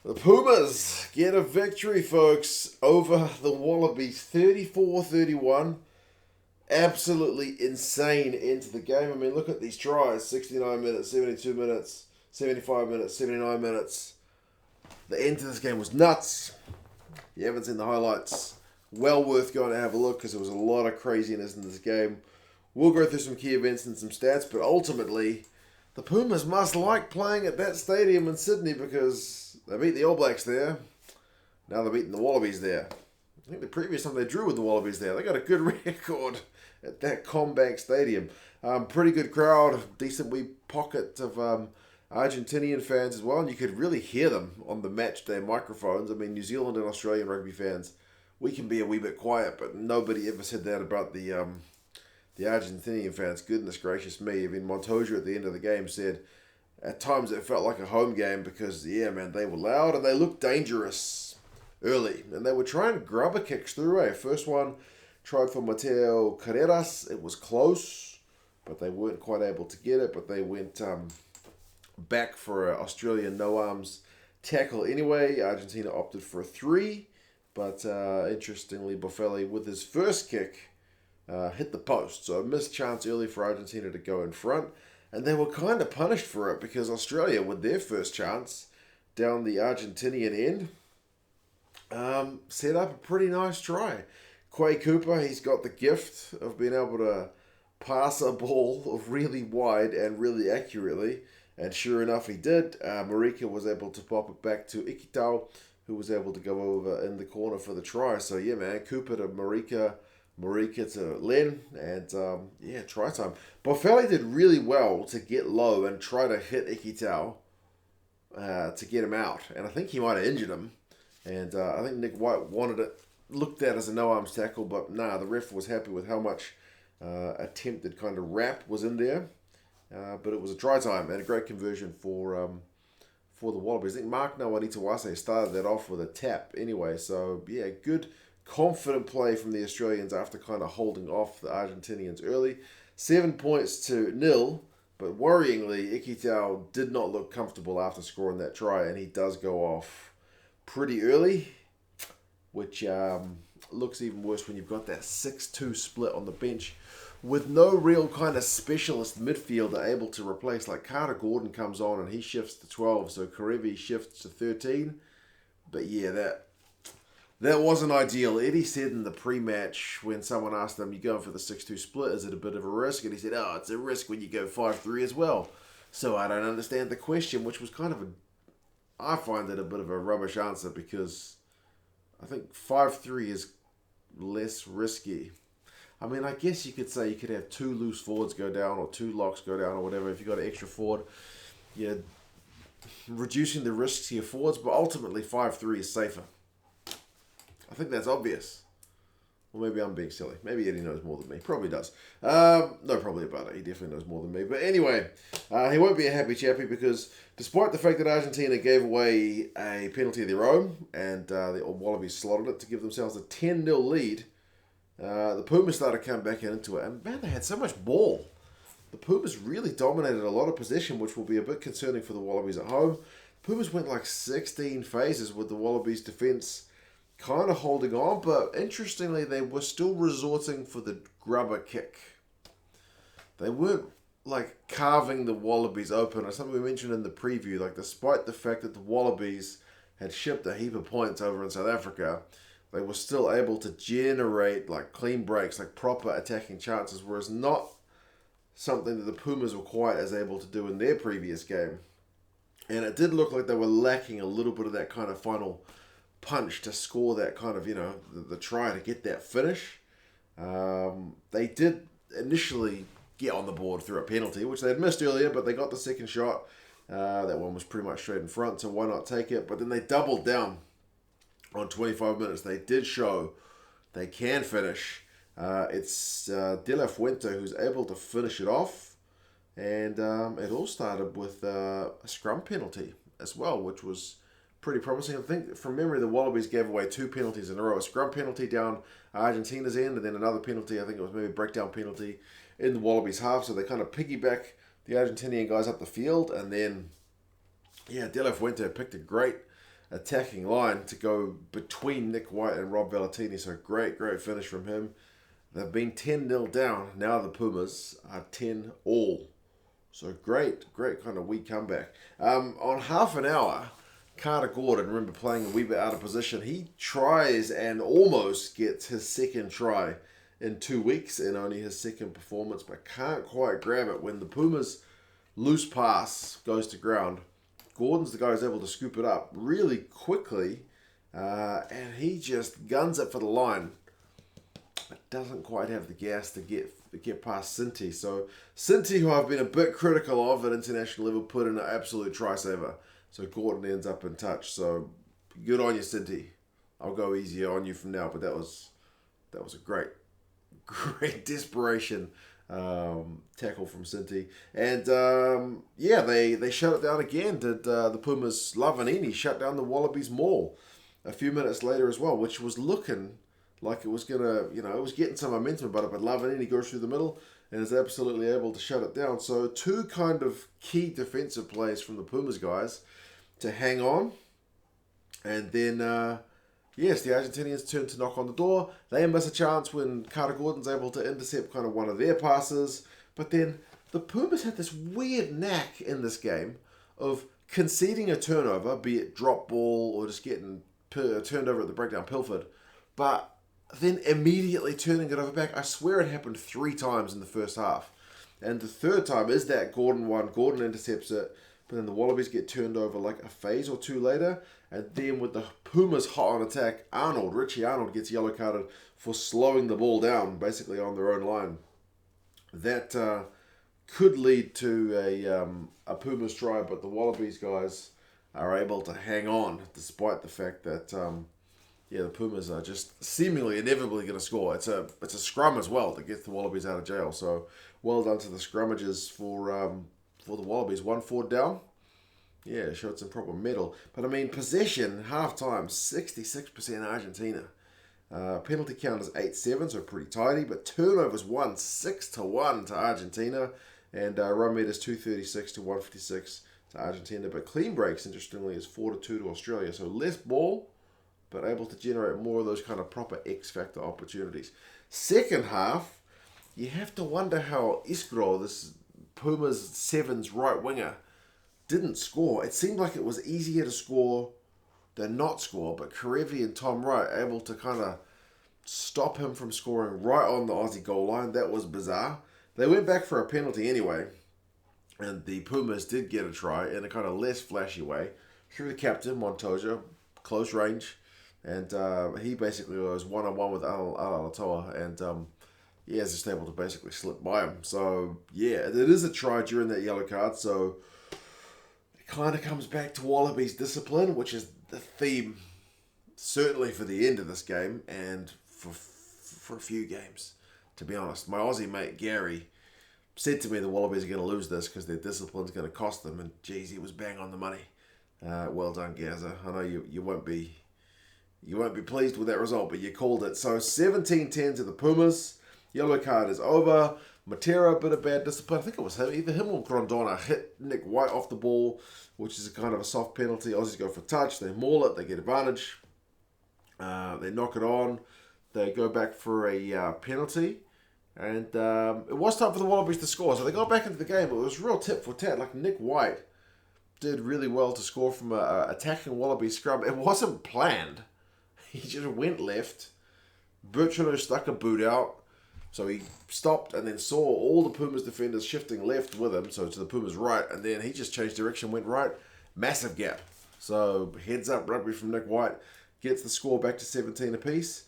The Pumas get a victory, folks, over the Wallabies, 34-31. Absolutely insane into the game. I mean, look at these tries. 69 minutes, 72 minutes, 75 minutes, 79 minutes. The end of this game was nuts. If you haven't seen the highlights, well worth going to have a look because there was a lot of craziness in this game. We'll go through some key events and some stats, but ultimately, the Pumas must like playing at that stadium in Sydney because they beat the All Blacks there. Now they're beating the Wallabies there. I think the previous time they drew with the Wallabies there. They got a good record at that CommBank Stadium. Pretty good crowd. Decent wee pocket of Argentinian fans as well. And you could really hear them on the match day microphones. I mean, New Zealand and Australian rugby fans, we can be a wee bit quiet, but nobody ever said that about the Argentinian fans. Goodness gracious me. I mean, Montoya at the end of the game said, at times it felt like a home game because, yeah, man, they were loud and they looked dangerous early. And they were trying grubber kicks through. First one tried for Mateo Carreras. It was close, but they weren't quite able to get it. But they went back for an Australian no-arms tackle anyway. Argentina opted for a 3. But interestingly, Boffelli, with his first kick, hit the post. So a missed chance early for Argentina to go in front. And they were kind of punished for it because Australia, with their first chance down the Argentinian end, set up a pretty nice try. Quade Cooper, he's got the gift of being able to pass a ball really wide and really accurately. And sure enough, he did. Marika was able to pop it back to Ikitau, who was able to go over in the corner for the try. So yeah, man, Cooper to Marika to Len, and try time. Boffelli did really well to get low and try to hit Ikitau to get him out. And I think he might have injured him. And I think Nick White wanted it, looked at as a no-arms tackle, but the ref was happy with how much attempted kind of wrap was in there. But it was a try time and a great conversion for the Wallabies. I think Nawaqanitawase started that off with a tap anyway. So, yeah, good confident play from the Australians after kind of holding off the Argentinians early. 7 points to 0, but worryingly, Ikitau did not look comfortable after scoring that try, and he does go off pretty early, which looks even worse when you've got that 6-2 split on the bench with no real kind of specialist midfielder able to replace. Like Carter Gordon comes on and he shifts to 12, so Kerevi shifts to 13. But yeah, that wasn't ideal. Eddie said in the pre-match when someone asked him, you going for the 6-2 split, is it a bit of a risk? And he said, it's a risk when you go 5-3 as well. So I don't understand the question, which was kind of I find it a bit of a rubbish answer because I think 5-3 is less risky. I mean, I guess you could say you could have 2 loose forwards go down or 2 locks go down or whatever. If you got an extra forward, you're reducing the risks to your forwards, but ultimately 5-3 is safer. I think that's obvious. Or maybe I'm being silly. Maybe Eddie knows more than me. Probably does. No, probably about it. He definitely knows more than me. But anyway, he won't be a happy chappy because despite the fact that Argentina gave away a penalty of their own and the Wallabies slotted it to give themselves a 10-0 lead, the Pumas started to come back into it. And man, they had so much ball. The Pumas really dominated a lot of possession, which will be a bit concerning for the Wallabies at home. The Pumas went like 16 phases with the Wallabies defence kind of holding on, but interestingly, they were still resorting for the grubber kick. They weren't like carving the Wallabies open, or something we mentioned in the preview. Like, despite the fact that the Wallabies had shipped a heap of points over in South Africa, they were still able to generate like clean breaks, like proper attacking chances, whereas not something that the Pumas were quite as able to do in their previous game. And it did look like they were lacking a little bit of that kind of final punch to score that kind of, the try to get that finish. They did initially get on the board through a penalty, which they had missed earlier, but they got the second shot. That one was pretty much straight in front, so why not take it? But then they doubled down on 25 minutes. They did show they can finish. It's De La Fuente who's able to finish it off. And it all started with a scrum penalty as well, which was pretty promising. I think from memory the Wallabies gave away 2 penalties in a row. A scrum penalty down Argentina's end and then another penalty, I think it was maybe a breakdown penalty in the Wallabies half. So they kind of piggyback the Argentinian guys up the field and then De La Fuente picked a great attacking line to go between Nick White and Rob Valetini. So great finish from him. They've been 10-0 down. Now the Pumas are 10-all. So great kind of wee comeback. On half an hour, Carter Gordon, remember playing a wee bit out of position, he tries and almost gets his second try in 2 weeks and only his second performance, but can't quite grab it. When the Pumas' loose pass goes to ground, Gordon's the guy who's able to scoop it up really quickly, and he just guns it for the line, but doesn't quite have the gas to get past Sinti. So Sinti, who I've been a bit critical of at international level, put in an absolute try saver. So Gordon ends up in touch. So good on you, Sinti. I'll go easier on you from now, but that was a great desperation tackle from Sinti. And they shut it down again. Did the Pumas' Lavanini shut down the Wallabies Maul a few minutes later as well, which was looking like it was gonna, it was getting some momentum about it, but Lavanini goes through the middle and is absolutely able to shut it down. So two kind of key defensive plays from the Pumas guys to hang on. And then, the Argentinians turn to knock on the door. They miss a chance when Carter Gordon's able to intercept kind of one of their passes. But then the Pumas had this weird knack in this game of conceding a turnover, be it drop ball or just getting turned over at the breakdown pilfered, but then immediately turning it over back. I swear it happened 3 times in the first half. And the third time is that Gordon intercepts it, but then the Wallabies get turned over like a phase or two later. And then with the Pumas hot on attack, Richie Arnold gets yellow carded for slowing the ball down, basically on their own line. That could lead to a Pumas try, but the Wallabies guys are able to hang on, despite the fact that the Pumas are just seemingly inevitably going to score. It's a scrum as well that gets the Wallabies out of jail. So well done to the scrummages for the Wallabies. 1 forward down. Yeah, showed some proper mettle. But I mean, possession, half-time, 66% Argentina. Penalty count is 8-7, so pretty tidy. But turnovers won 6-1 to Argentina. And run meters 236 to 156 to Argentina. But clean breaks, interestingly, is 4-2 to Australia. So less ball, but able to generate more of those kind of proper X-factor opportunities. Second half, you have to wonder how Iskro, this Pumas Sevens right winger, didn't score. It seemed like it was easier to score than not score, but Kerevi and Tom Wright able to kind of stop him from scoring right on the Aussie goal line. That was bizarre. They went back for a penalty anyway, and the Pumas did get a try in a kind of less flashy way through the captain, Montoya, close range, and he basically was one-on-one with Alaalatoa, and is just able to basically slip by him. So, it is a try during that yellow card, so it kind of comes back to Wallabies discipline, which is the theme certainly for the end of this game and for a few games, to be honest. My Aussie mate Gary said to me the Wallabies are going to lose this because their discipline's going to cost them, and geez, he was bang on the money. Well done, Gaza. I know you won't be pleased with that result, but you called it. So 17-10 to the Pumas. Yellow card is over. Matera, a bit of bad discipline. I think it was him. Either him or Grondona hit Nick White off the ball, which is a kind of a soft penalty. Aussies go for touch. They maul it. They get advantage. They knock it on. They go back for a penalty. And it was time for the Wallabies to score. So they got back into the game. But it was real tit for tat. Like Nick White did really well to score from a attacking Wallaby scrum. It wasn't planned. He just went left. Bertrand stuck a boot out. So he stopped and then saw all the Pumas defenders shifting left with him, so to the Pumas right, and then he just changed direction, went right. Massive gap. So heads up rugby from Nick White, gets the score back to 17 apiece.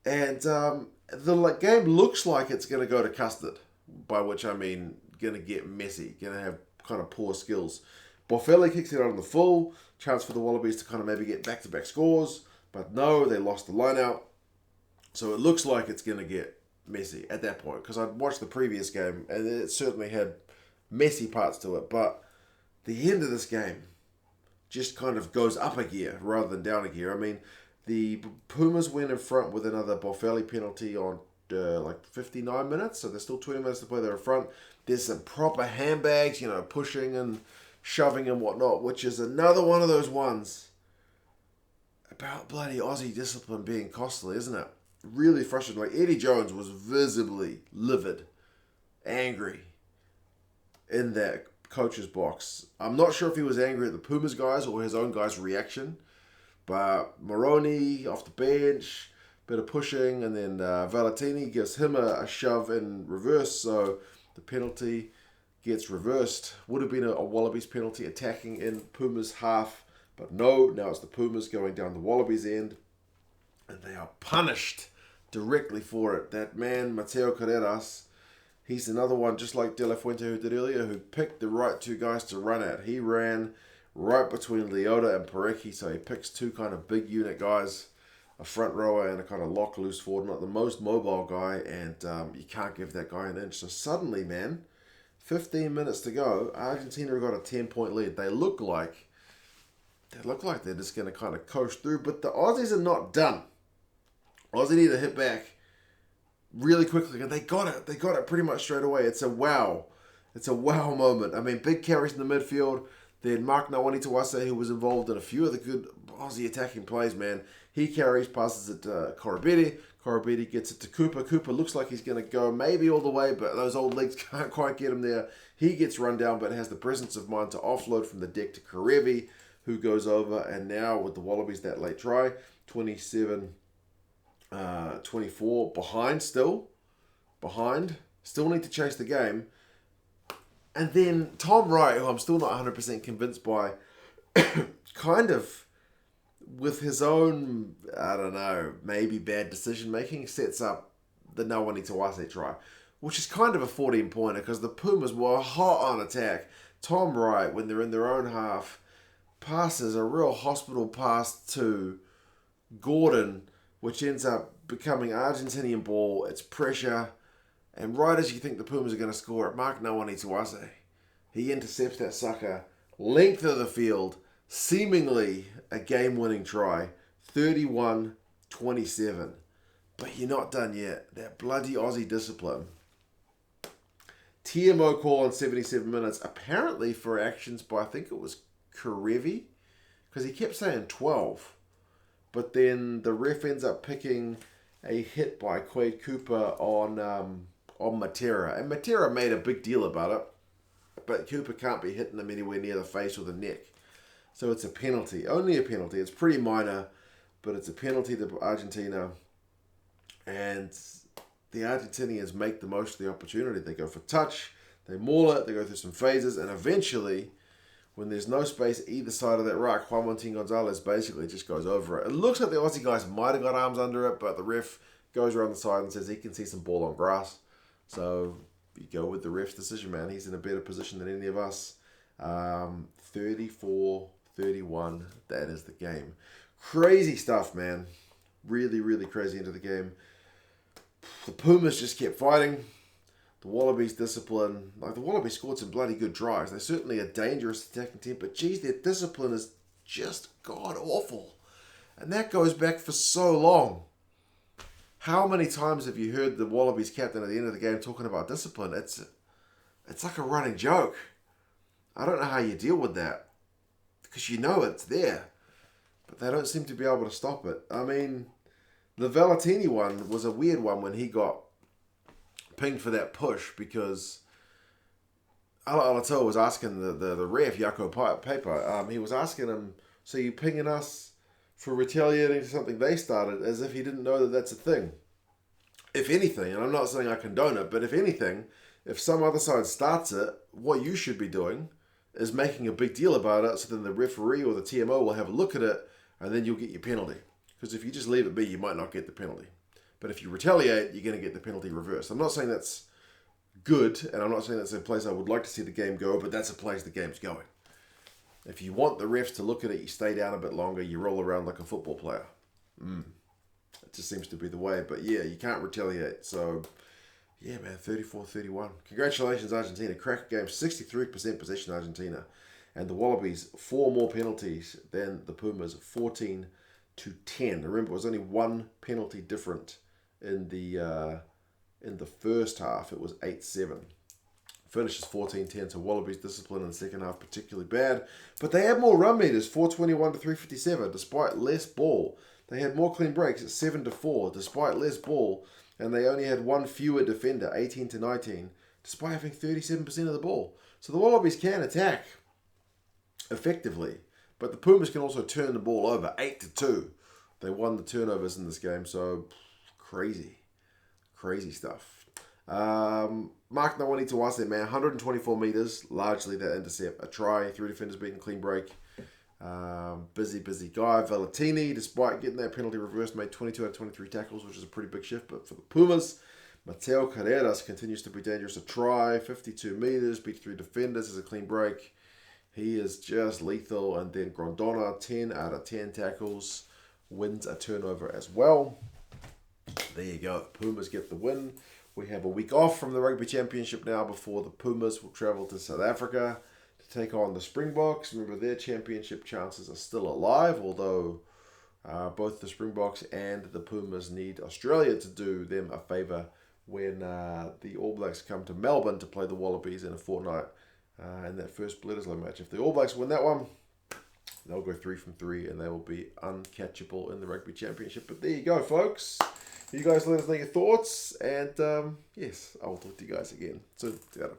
And the game looks like it's going to go to custard, by which I mean going to get messy, going to have kind of poor skills. Boffelli kicks it out on the full, chance for the Wallabies to kind of maybe get back-to-back scores, but no, they lost the line out. So it looks like it's going to get messy at that point, because I'd watched the previous game and it certainly had messy parts to it, but the end of this game just kind of goes up a gear rather than down a gear. I mean, the Pumas went in front with another Boffelli penalty on 59 minutes, so there's still 20 minutes to play there in front. There's some proper handbags, pushing and shoving and whatnot, which is another one of those ones about bloody Aussie discipline being costly, isn't it? Really frustrating. Like, Eddie Jones was visibly livid, angry in that coach's box. I'm not sure if he was angry at the Pumas guys or his own guys' reaction, but Moroni off the bench, bit of pushing, and then Valetini gives him a shove in reverse, so the penalty gets reversed. Would have been a Wallabies penalty attacking in Pumas half, but no, now it's the Pumas going down the Wallabies end, and they are punished directly for it. That man, Mateo Carreras, he's another one, just like De La Fuente who did earlier, who picked the right two guys to run at. He ran right between Leota and Porecki, so he picks two kind of big unit guys, a front rower and a kind of lock loose forward, not the most mobile guy, and you can't give that guy an inch. So suddenly, man, 15 minutes to go, Argentina got a 10-point lead. They look like they're just going to kind of coast through, but the Aussies are not done. Aussie need to hit back really quickly, and they got it. They got it pretty much straight away. It's a wow. It's a wow moment. I mean, big carries in the midfield. Then Nawaqanitawase, who was involved in a few of the good Aussie attacking plays, man. He carries, passes it to Koroibete. Koroibete gets it to Cooper. Cooper looks like he's going to go maybe all the way, but those old legs can't quite get him there. He gets run down, but has the presence of mind to offload from the deck to Kerevi, who goes over. And now with the Wallabies, that late try, 27-24, behind. Still need to chase the game. And then Tom Wright, who I'm still not 100% convinced by, kind of, with his own, I don't know, maybe bad decision-making, sets up the Nawaqanitawase try, which is kind of a 14-pointer because the Pumas were hot on attack. Tom Wright, when they're in their own half, passes a real hospital pass to Gordon, which ends up becoming Argentinian ball. It's pressure. And right as you think the Pumas are going to score it, Mark Nawaqanitawase, he intercepts that sucker, length of the field, seemingly a game-winning try, 31-27. But you're not done yet. That bloody Aussie discipline. TMO call on 77 minutes, apparently for actions by, I think it was Kerevi, because he kept saying 12. But then the ref ends up picking a hit by Quade Cooper on Matera. And Matera made a big deal about it. But Cooper can't be hitting him anywhere near the face or the neck. So it's a penalty. Only a penalty. It's pretty minor, but it's a penalty to Argentina. And the Argentinians make the most of the opportunity. They go for touch. They maul it. They go through some phases. And eventually, when there's no space either side of that ruck, Juan Martin Gonzalez basically just goes over it. It looks like the Aussie guys might have got arms under it, but the ref goes around the side and says he can see some ball on grass. So you go with the ref's decision, man. He's in a better position than any of us. 34-31. That is the game. Crazy stuff, man. Really, really crazy into the game. The Pumas just kept fighting. The Wallabies discipline. Like, the Wallabies scored some bloody good drives. They're certainly a dangerous attacking team, but geez, their discipline is just god-awful. And that goes back for so long. How many times have you heard the Wallabies captain at the end of the game talking about discipline? It's like a running joke. I don't know how you deal with that. Because you know it's there. But they don't seem to be able to stop it. I mean, the Valetini one was a weird one when he got pinged for that push because Alaalatoa was asking the ref, Jaco Paper, he was asking him, so you pinging us for retaliating to something they started, as if he didn't know that that's a thing. If anything, and I'm not saying I condone it, but if anything, if some other side starts it, what you should be doing is making a big deal about it, so then the referee or the TMO will have a look at it, and then you'll get your penalty. Because if you just leave it be, you might not get the penalty. But if you retaliate, you're going to get the penalty reversed. I'm not saying that's good, and I'm not saying that's a place I would like to see the game go, but that's a place the game's going. If you want the refs to look at it, you stay down a bit longer, you roll around like a football player. It just seems to be the way. But yeah, you can't retaliate. So, yeah, man, 34-31. Congratulations, Argentina. Crack game, 63% possession, Argentina. And the Wallabies, 4 more penalties than the Pumas, 14-10. Remember, it was only 1 penalty different in the first half. It was 8-7. Finishes 14-10, so Wallabies discipline in the second half particularly bad. But they had more run meters, 421 to 357, despite less ball. They had more clean breaks at 7-4, despite less ball. And they only had one fewer defender, 18 to 19, despite having 37% of the ball. So the Wallabies can attack effectively. But the Pumas can also turn the ball over, 8-2. They won the turnovers in this game, so crazy. Crazy stuff. Mark Nawaqanitawase, man, 124 metres, largely that intercept. A try, 3 defenders beaten, clean break. Busy guy. Valetini, despite getting that penalty reversed, made 22 out of 23 tackles, which is a pretty big shift. But for the Pumas, Mateo Carreras continues to be dangerous. A try, 52 metres, beat 3 defenders as a clean break. He is just lethal. And then Grondona, 10 out of 10 tackles, wins a turnover as well. There you go. Pumas get the win. We have a week off from the Rugby Championship now before the Pumas will travel to South Africa to take on the Springboks. Remember, their championship chances are still alive, although both the Springboks and the Pumas need Australia to do them a favour when the All Blacks come to Melbourne to play the Wallabies in a fortnight in that first Bledisloe match. If the All Blacks win that one, they'll go 3 from 3 and they will be uncatchable in the Rugby Championship. But there you go, folks. You guys let us know your thoughts, and yes, I will talk to you guys again soon. Together.